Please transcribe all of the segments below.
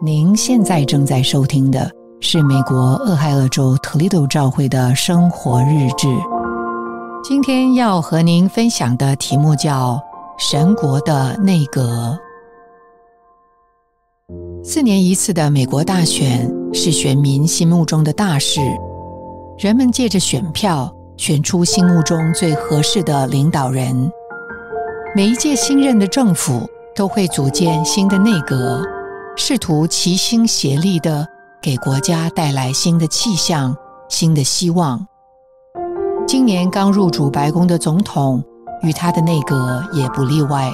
您现在正在收听的是美国俄亥俄州特利多教会的生活日志。今天要和您分享的题目叫神国的内阁。4年一次的美国大选是选民心目中的大事，人们借着选票选出心目中最合适的领导人。每一届新任的政府都会组建新的内阁，试图齐心协力地给国家带来新的气象、新的希望。今年刚入主白宫的总统与他的内阁也不例外。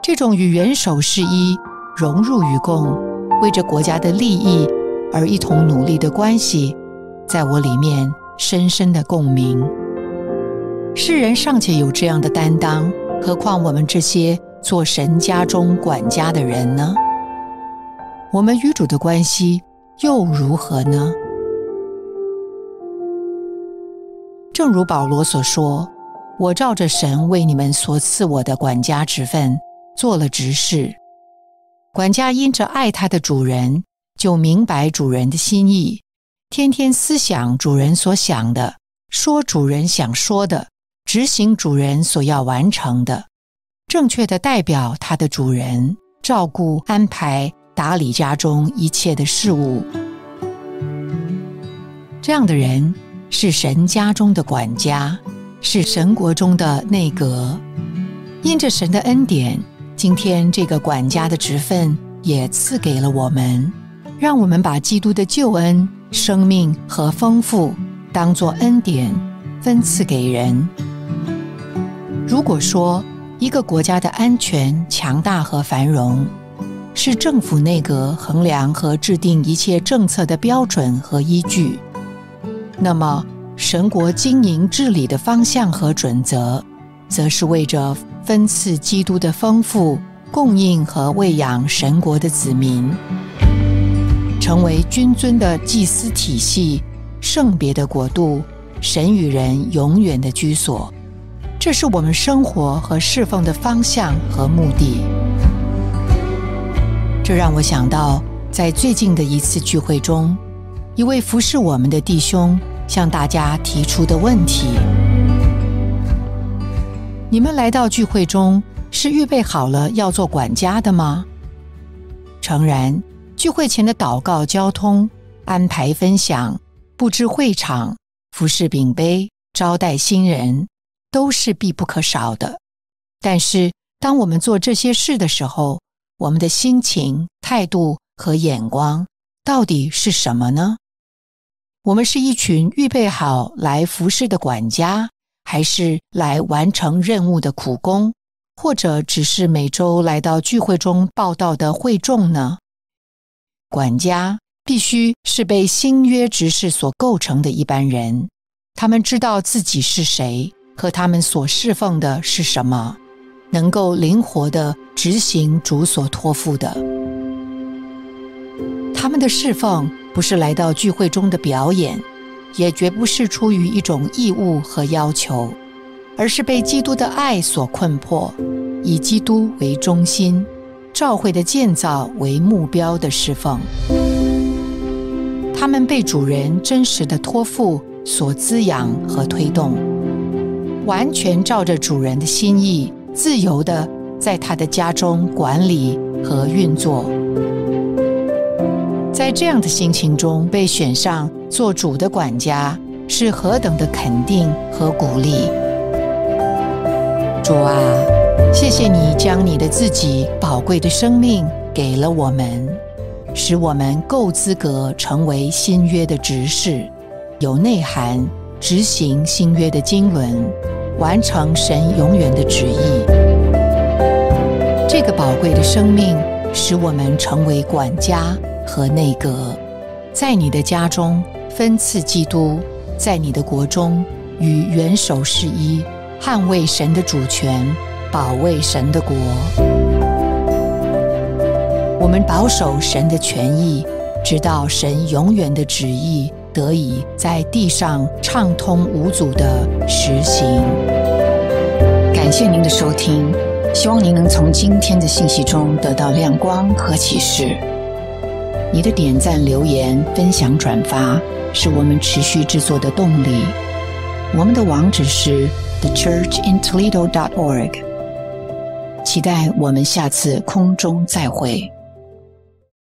这种与元首示意、融入与共，为着国家的利益而一同努力的关系，在我里面深深的共鸣。世人尚且有这样的担当，何况我们这些做神家中管家的人呢？我们与主的关系又如何呢？正如保罗所说，我照着神为你们所赐我的管家职分做了执事。管家因着爱他的主人，就明白主人的心意，天天思想主人所想的，说主人想说的，执行主人所要完成的，正确的代表他的主人，照顾、安排、打理家中一切的事物。这样的人是神家中的管家，是神国中的内阁。因着神的恩典，今天这个管家的职分也赐给了我们，让我们把基督的救恩、生命和丰富当作恩典分赐给人。如果说一个国家的安全、强大和繁荣是政府内阁衡量和制定一切政策的标准和依据，那么神国经营治理的方向和准则，则是为着分赐基督的丰富、供应和喂养神国的子民，成为君尊的祭司体系、圣别的国度、神与人永远的居所。这是我们生活和侍奉的方向和目的。这让我想到，在最近的一次聚会中，一位服侍我们的弟兄向大家提出的问题：你们来到聚会中是预备好了要做管家的吗？诚然，聚会前的祷告、交通、安排分享、布置会场、服侍饼杯、招待新人，都是必不可少的。但是当我们做这些事的时候，我们的心情、态度和眼光到底是什么呢？我们是一群预备好来服侍的管家，还是来完成任务的苦工，或者只是每周来到聚会中报道的会众呢？管家必须是被新约执事所构成的一般人，他们知道自己是谁和他们所侍奉的是什么，能够灵活地执行主所托付的。他们的侍奉不是来到聚会中的表演，也绝不是出于一种义务和要求，而是被基督的爱所困迫，以基督为中心，教会的建造为目标的侍奉。他们被主人真实的托付所滋养和推动，完全照着主人的心意，自由地在他的家中管理和运作。在这样的心情中被选上做主的管家，是何等的肯定和鼓励。主啊，谢谢你将你的自己宝贵的生命给了我们，使我们够资格成为新约的执事，有内涵，执行新约的经纶，完成神永远的旨意。这个宝贵的生命使我们成为管家和内阁，在你的家中分赐基督，在你的国中与元首示意，捍卫神的主权，保卫神的国。我们保守神的权益，直到神永远的旨意得以在地上畅通无阻地实行。感谢您的收听，希望您能从今天的信息中得到亮光和启示。你的点赞、留言、分享、转发是我们持续制作的动力。我们的网址是 thechurchintoledo.org。期待我们下次空中再会。